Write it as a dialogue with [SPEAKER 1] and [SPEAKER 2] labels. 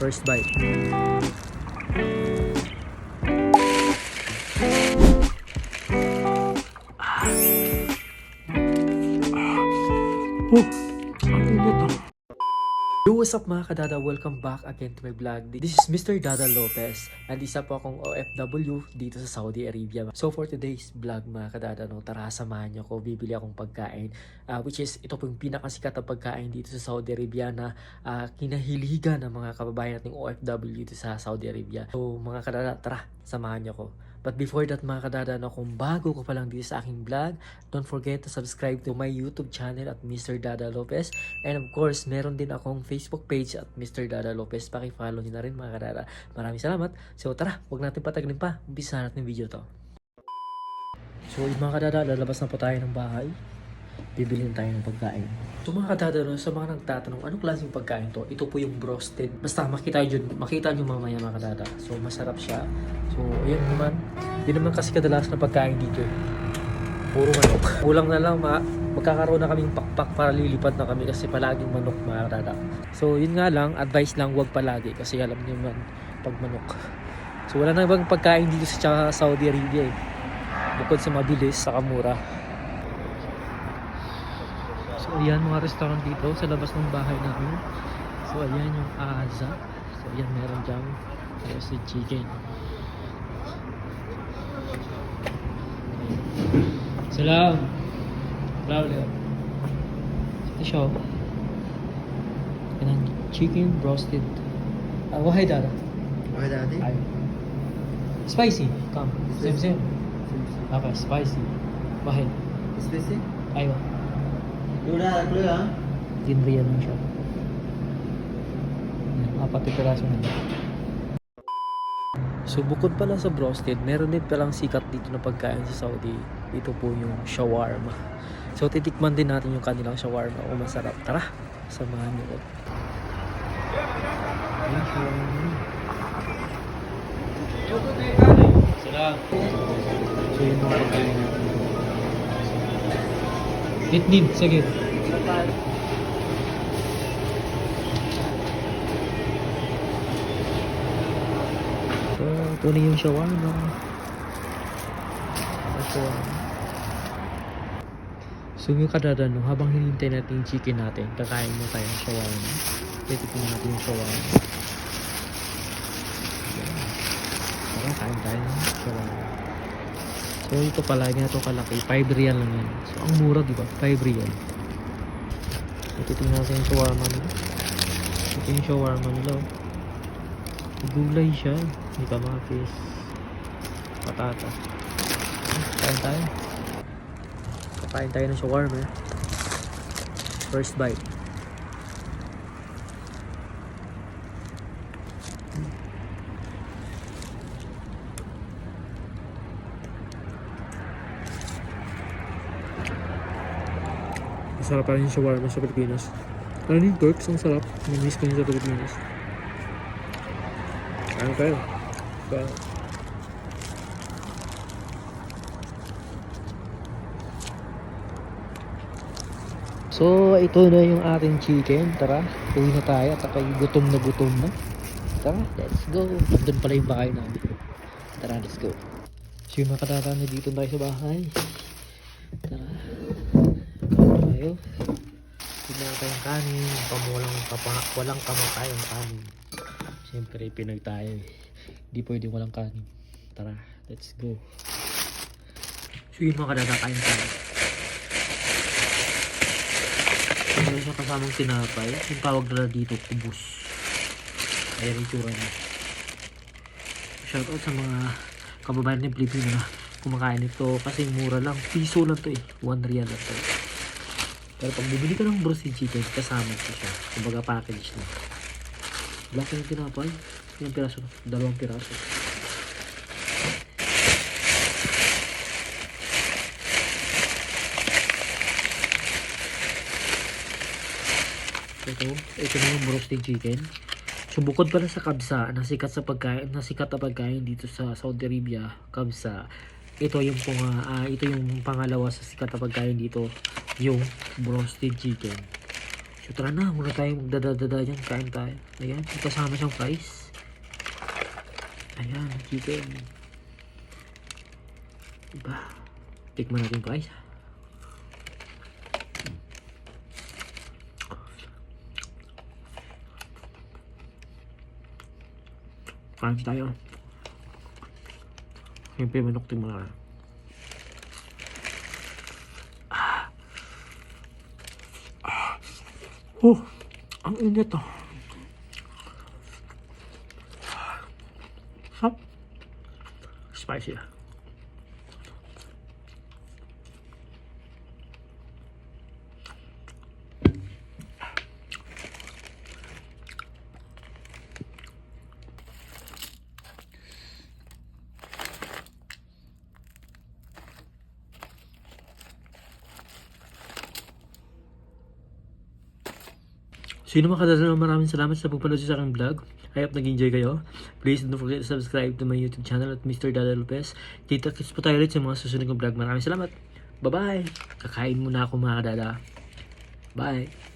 [SPEAKER 1] First bite. Ang init ah. Yo, what's up mga kadada? Welcome back again to my vlog. This is Mr. Dada Lopez and isa po akong OFW dito sa Saudi Arabia. So for today's vlog mga kadada, no, tara samahan niyo ko. Bibili akong pagkain which is ito po yung pinakasikat na pagkain dito sa Saudi Arabia na kinahiligan ng mga kababayan nating OFW dito sa Saudi Arabia. So mga kadada, tara samahan niyo ko. But before that mga kadada, no, kung bago ko pa lang dito sa aking vlog, don't forget to subscribe to my YouTube channel at Mr. Dada Lopez. And of course, meron din akong Facebook page at Mr. Dada Lopez. Paki-follow niyo na rin mga kadada. Maraming salamat. So tara, huwag natin patagalin pa. Umpisa natin yung video to. So mga kadada, lalabas na po tayo ng bahay. Bibilhin tayo ng pagkain. So mga kadada, no, sa mga nagtatanong anong klaseng pagkain to, ito po yung broasted. Basta makita nyo mamaya mga kadada. So masarap siya. So ayan naman, di naman kasi kadalasan na pagkain dito eh. Puro manok. Kulang na lang magkakaroon na kaming pakpak para lilipad na kami kasi palaging manok mga kadada. So yun nga lang, advice lang, wag palagi kasi alam niyo man pag manok. So wala na bang pagkain dito sa Saudi Arabia eh. Bukod sa mabilis, sa mura. So ayan mga restaurant dito sa labas ng bahay namin. So ayan yung Aza. So ayan meron dyan roasted chicken. Salam. Salam. Ito siya. Ayan chicken roasted. Wahai dada.
[SPEAKER 2] Wahai dada.
[SPEAKER 1] Ayun. Spicy. Come. Same. Okay, spicy. Wahai.
[SPEAKER 2] Spicy?
[SPEAKER 1] Ayun.
[SPEAKER 2] Udah keluar ah.
[SPEAKER 1] Dinriyan lang siya. Apat na piraso na. So bukod pala sa broasted, meron din palang sikat dito na pagkain sa Saudi. Ito po yung shawarma. So titikman din natin yung kanilang shawarma. O masarap. Tara, samahan niyo ko. Yung shawarma. Salam. So yung mga pagkain natin. Itnin, sige. So, ito na yung shawarma. So, yung kadada, no, habang hinintay natin yung chicken natin, kakain mo tayo ng shawarma. Titikman natin yung shawarma. Tara, kain tayo ng shawarma. So, ito palagi na ito kalaki. 5 riyal lang yan. So, ang mura, diba? 5 riyal. Ito tingnan natin yung shawarma nila. Ito yung shawarma nila. Gulay siya. May kamatis. Patata. Kain tayo. Kakain tayo ng shawarma. First bite. Masarap pa rin yung shawarma sa Pilipinas. Ano yung Turks? Ang sarap. Namiss ko yun sa Pilipinas. Ano kayo? So, ito na yung ating chicken. Tara, uwi na tayo. At ako'y gutom na. Tara, let's go. Nandun pala yung bahay namin. Tara, let's go. So, yung makatata na dito tayo sa bahay. Tara. Tayo. Tignan tayong kanin. Walang kamatayang kanin. Siyempre Pinoy tayo eh. Hindi pwedeng walang kanin. Tara, let's go. So yun mga kadadakain tayo. Meron siya kasamang tinapay. Yung tawag nila dito, kubus. Ayan yung itsura niya. Shoutout sa mga kababayan ng Pilipino na kumakain ito kasi mura lang. Piso lang to eh. 1 riyal lang to. Pero pag bibili ka ng broasted chicken, kasama ito siya. Kumbaga package na. Laki ng tinapay. Ilang piraso? 2 piraso. Ito na yung broasted chicken. So bukod pala sa kabsa, nasikat na pagkain dito sa Saudi Arabia, kabsa. Ito yung pangalawa sa sikat na pagkain dito, yung broasted chicken. So tara na, muna tayong magdadadada dyan. Kain tayo. Ayan, kasama siyang fries. Ayan, chicken. Diba? Tikman natin fries. Kain tayo. Siyempre, manok ting mga. Oh, ang init oh. Sarap. Spicy ah. Sino makadala, maraming salamat sa pagpanood sa aking vlog. I hope nag-enjoy kayo. Please don't forget to subscribe to my YouTube channel at Mr. Dada Lopez. Kita-kits po tayo ulit sa mga susunod kong vlog. Maraming salamat. Bye-bye. Kakain muna ako mga kadada. Bye.